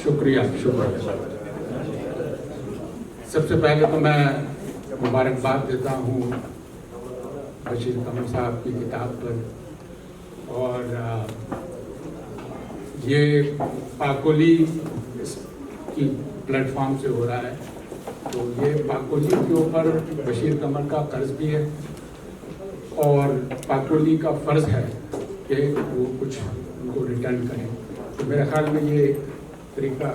شکریہ شکریہ. سب سے پہلے تو میں مبارکباد دیتا ہوں بشیر قمر صاحب کی کتاب پر, اور یہ پاکولی کی پلیٹ فارم سے ہو رہا ہے, تو یہ پاکولی کے اوپر بشیر قمر کا قرض بھی ہے, اور پاکولی کا فرض ہے کہ وہ کچھ ان کو ریٹرن کریں. تو میرے خیال میں یہ طریقہ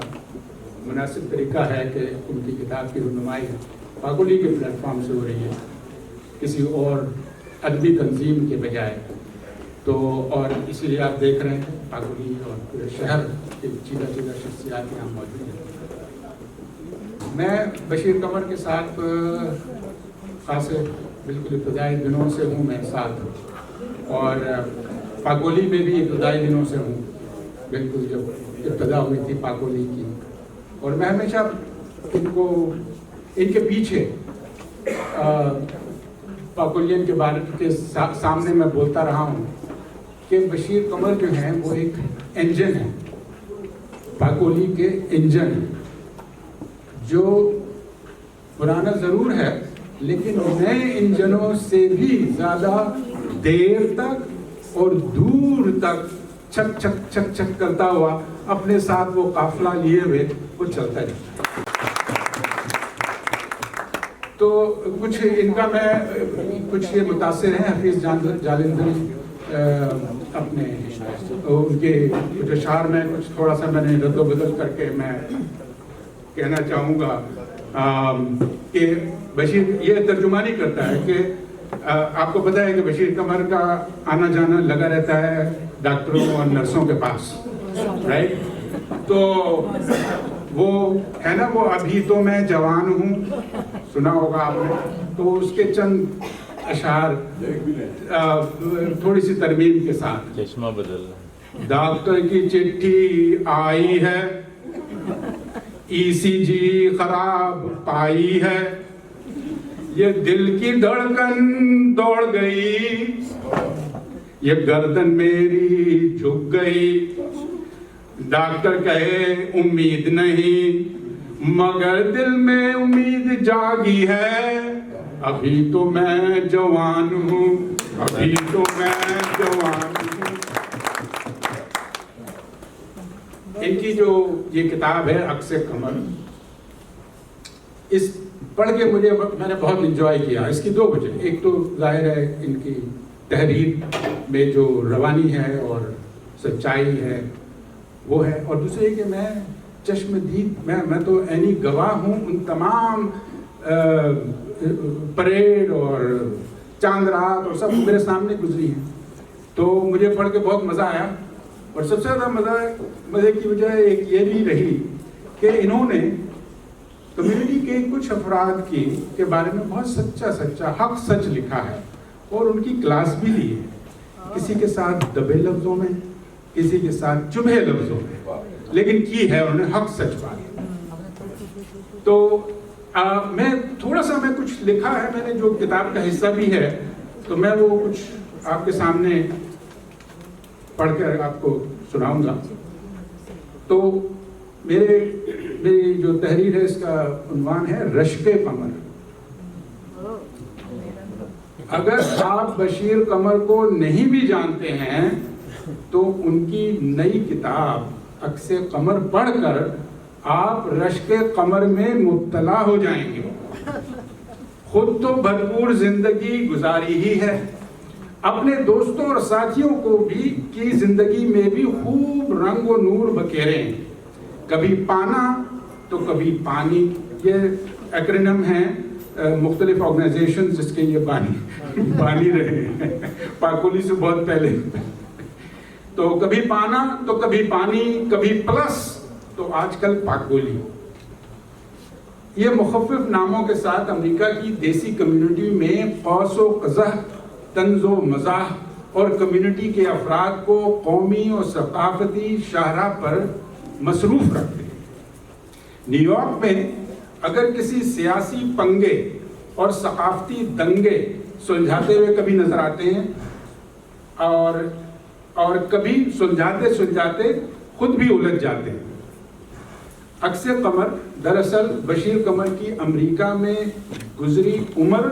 مناسب طریقہ ہے کہ ان کی کتاب کی رونمائی پاکولی کے پلیٹ فارم سے ہو رہی ہے, کسی اور ادبی تنظیم کے بجائے. تو اور اسی لیے آپ دیکھ رہے ہیں پاکولی اور پورے شہر کے چیدہ شخصیات یہاں موجود ہیں. میں بشیر قمر کے ساتھ خاص بالکل ابتدائی دنوں سے ہوں میں ساتھ, اور پاکولی میں بھی ابتدائی دنوں سے ہوں, بالکل جب ابتدا ہوئی تھی پاکولی کی. اور میں ہمیشہ ان کے پیچھے پاکولین کے بارے کے سامنے میں بولتا رہا ہوں کہ بشیر قمر جو ہیں وہ ایک انجن ہے, پاکولی کے انجن ہیں, جو پرانا ضرور ہے لیکن نئے انجنوں سے بھی زیادہ دیر تک اور دور تک چھک چھک چھک چھک کرتا ہوا اپنے ساتھ وہ قافلہ لیے ہوئے وہ چلتا جاتا ہے. تو کچھ ان کا میں کچھ یہ متاثر ہیں حفیظ جالندھری, اپنے ان کے کچھ اشعار میں کچھ تھوڑا سا میں نے رد و بدل کر کے میں کہنا چاہوں گا کہ بشیر یہ ترجمانی کرتا ہے کہ آپ کو پتہ ہے کہ بشیر قمر کا آنا جانا لگا رہتا ہے ڈاکٹروں اور نرسوں کے پاس, رائٹ. تو وہ ہے نا, وہ ابھی تو میں جوان ہوں, سنا ہوگا آپ نے, تو اس کے چند اشعار تھوڑی سی ترمیم کے ساتھ. چشمہ بدل. ڈاکٹر کی چٹھی آئی ہے, ای سی جی خراب پائی ہے, یہ دل کی دھڑکن دوڑ گئی, یہ گردن میری جھک گئی. ڈاکٹر کہے امید نہیں, مگر دل میں امید جاگی ہے. ابھی تو میں جوان ہوں, ابھی تو میں جوان ہوں. ان کی جو یہ کتاب ہے عکس قمر, اس پڑھ کے میں نے بہت انجوائے کیا. اس کی دو وجہ, ایک تو ظاہر ہے ان کی تحریر میں جو روانی ہے اور سچائی ہے وہ ہے, اور دوسرے کہ میں چشم دید میں تو عینی گواہ ہوں ان تمام پریڈ اور چاند رات اور سب میرے سامنے گزری ہیں. تو مجھے پڑھ کے بہت مزہ آیا, اور سب سے زیادہ مزے کی وجہ ایک یہ بھی رہی کہ انہوں نے کمیونٹی کے کچھ افراد کے بارے میں بہت سچا حق سچ لکھا ہے, اور ان کی کلاس بھی لی ہے, کسی کے ساتھ دبے لفظوں میں, کسی کے ساتھ چبھے لفظوں میں, لیکن کی ہے انہوں نے حق سچ بات. تو میں تھوڑا سا میں کچھ لکھا ہے, میں نے جو کتاب کا حصہ بھی ہے, تو میں وہ کچھ آپ کے سامنے پڑھ کر آپ کو سناؤں گا. تو میری جو تحریر ہے اس کا عنوان ہے رشک قمر. اگر آپ بشیر قمر کو نہیں بھی جانتے ہیں تو ان کی نئی کتاب عکس قمر پڑھ کر آپ رشک قمر میں مبتلا ہو جائیں گے. خود تو بھرپور زندگی گزاری ہی ہے, اپنے دوستوں اور ساتھیوں کو بھی کی زندگی میں بھی خوب رنگ و نور بکھیرے ہیں. کبھی پانا تو کبھی پانی, یہ ایکرونیم ہیں مختلف آرگنائزیشن جس کے یہ بانی رہے ہیں پاکولی سے بہت پہلے. تو کبھی پانا تو کبھی پانی, کبھی پلس تو آج کل پاکولی. یہ مخفف ناموں کے ساتھ امریکہ کی دیسی کمیونٹی میں قوس و قزح, طنز و مزاح اور کمیونٹی کے افراد کو قومی اور ثقافتی شاہراہ پر مصروف رکھتے ہیں. نیو یارک میں اگر کسی سیاسی پنگے اور ثقافتی دنگے سلجھاتے ہوئے کبھی نظر آتے ہیں, اور کبھی سلجھاتے خود بھی الجھ جاتے ہیں. عکس قمر دراصل بشیر قمر کی امریکہ میں گزری عمر،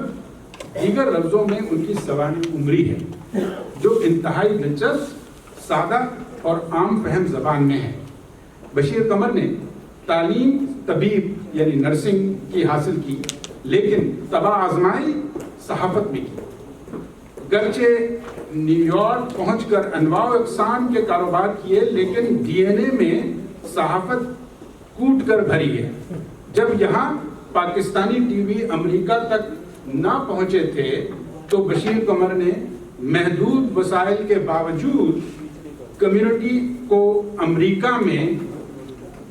دیگر لفظوں میں ان کی سوانح عمری ہے، جو انتہائی دلچسپ، سادہ اور عام فہم زبان میں ہے۔ بشیر قمر نے تعلیم طبیب یعنی نرسنگ کی حاصل کی، لیکن طبع آزمائی صحافت میں کی۔ گرچہ نیو یارک پہنچ کر انواع و اقسام کے کاروبار کیے، لیکن ڈی این اے میں صحافت کوٹ کر بھری ہے۔ جب یہاں پاکستانی ٹی وی امریکہ تک نہ پہنچے تھے تو بشیر قمر نے محدود وسائل کے باوجود کمیونٹی کو امریکہ میں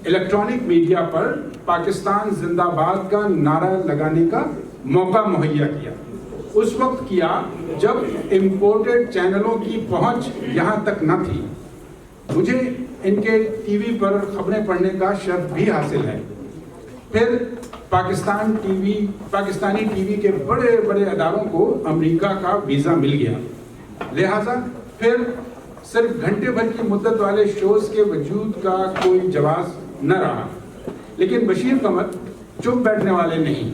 الیکٹرانک میڈیا پر پاکستان زندہ باد کا نعرہ لگانے کا موقع مہیا کیا۔ اس وقت کیا جب امپورٹڈ چینلوں کی پہنچ یہاں تک نہ تھی۔ مجھے ان کے ٹی وی پر خبریں پڑھنے کا شرف بھی حاصل ہے۔ پھر پاکستانی ٹی وی کے بڑے بڑے اداروں کو امریکہ کا ویزا مل گیا، لہٰذا پھر صرف گھنٹے بھر کی مدت والے شوز کے وجود کا کوئی جواز نہ رہا۔ لیکن بشیر قمر چپ بیٹھنے والے نہیں،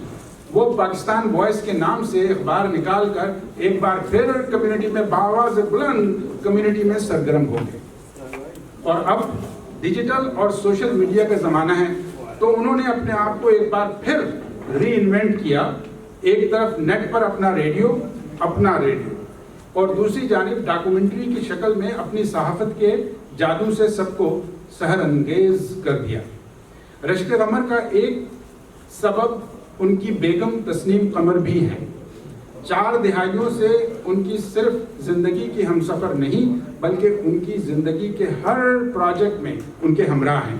وہ پاکستان وائس کے نام سے اخبار نکال کر ایک بار پھر کمیونٹی میں بآواز بلند کمیونٹی میں سرگرم ہو گئے۔ اور اب ڈیجیٹل اور سوشل میڈیا کا زمانہ ہے تو انہوں نے اپنے آپ کو ایک بار پھر ری انوینٹ کیا۔ ایک طرف نیٹ پر اپنا ریڈیو اور دوسری جانب ڈاکومنٹری کی شکل میں اپنی صحافت کے جادو سے سب کو سحر انگیز کر دیا۔ رشک قمر کا ایک سبب ان کی بیگم تسنیم قمر بھی ہے۔ 4 دہائیوں سے ان کی صرف زندگی کی ہمسفر نہیں بلکہ ان کی زندگی کے ہر پروجیکٹ میں ان کے ہمراہ ہیں،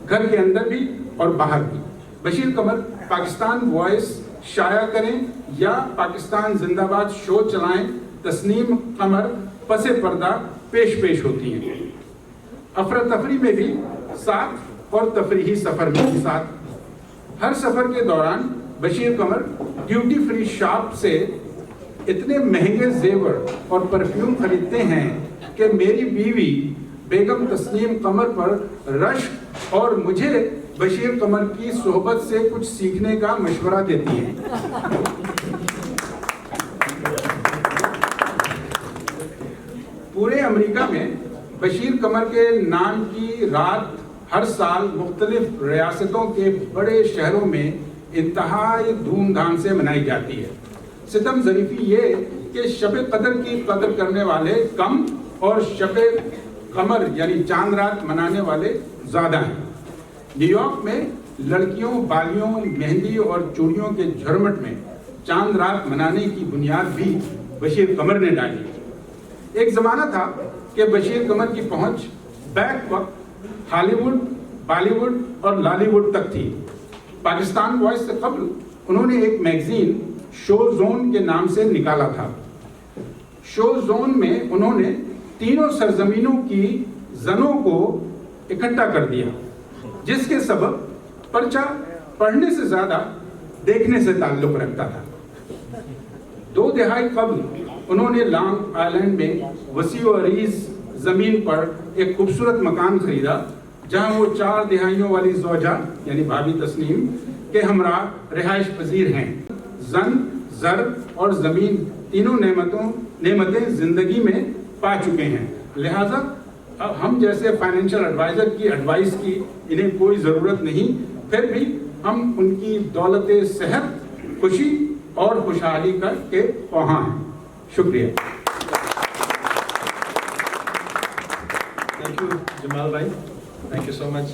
گھر کے اندر بھی اور باہر بھی۔ بشیر قمر پاکستان وائس شائع کریں یا پاکستان زندہ باد شو چلائیں، تسنیم قمر پس پردہ پیش ہوتی ہیں، افراتفری میں بھی ساتھ اور تفریحی سفر میں بھی ساتھ۔ ہر سفر کے دوران Bashir Qamar duty free shop سے اتنے مہنگے زیور اور پرفیوم خریدتے ہیں کہ میری بیوی بیگم تسنیم قمر پر رشک اور مجھے بشیر قمر کی صحبت سے کچھ سیکھنے کا مشورہ دیتی ہیں۔ پورے امریکہ میں بشیر قمر کے نام کی رات ہر سال مختلف ریاستوں کے بڑے شہروں میں انتہائی دھوم دھام سے منائی جاتی ہے۔ ستم ظریفی یہ کہ شب قدر کی قدر کرنے والے کم اور شب قمر یعنی چاند رات منانے والے زیادہ ہیں۔ نیو یارک میں لڑکیوں، بالیوں، مہندی اور چوڑیوں کے جھرمٹ میں چاند رات منانے کی بنیاد بھی بشیر قمر نے ڈالی۔ ایک زمانہ تھا کہ بشیر قمر کی پہنچ بیک وقت ہالی ووڈ، بالی ووڈ اور لالی ووڈ تک تھی۔ پاکستان وائس سے قبل انہوں نے ایک میگزین شو زون کے نام سے نکالا تھا۔ شو زون میں انہوں نے تینوں سرزمینوں کی زنوں کو اکٹھا کر دیا، جس کے سبب پرچہ پڑھنے سے زیادہ دیکھنے سے تعلق رکھتا تھا۔ 2 دہائی قبل انہوں نے لانگ آئلینڈ میں وسیع و عریض زمین پر ایک خوبصورت مکان خریدا، جہاں وہ 4 دہائیوں والی زوجہ یعنی بھابی تسنیم کے ہمراہ رہائش پذیر ہیں۔ زن، زر اور زمین تینوں نعمتیں زندگی میں پا چکے ہیں، لہٰذا ہم جیسے فائنینشیل ایڈوائزر کی ایڈوائس کی انہیں کوئی ضرورت نہیں، پھر بھی ہم ان کی دولت صحت، خوشی اور خوشحالی کر کے خواہاں ہیں۔ شکریہ۔ Thank you, Jamal bhai. Thank you so much.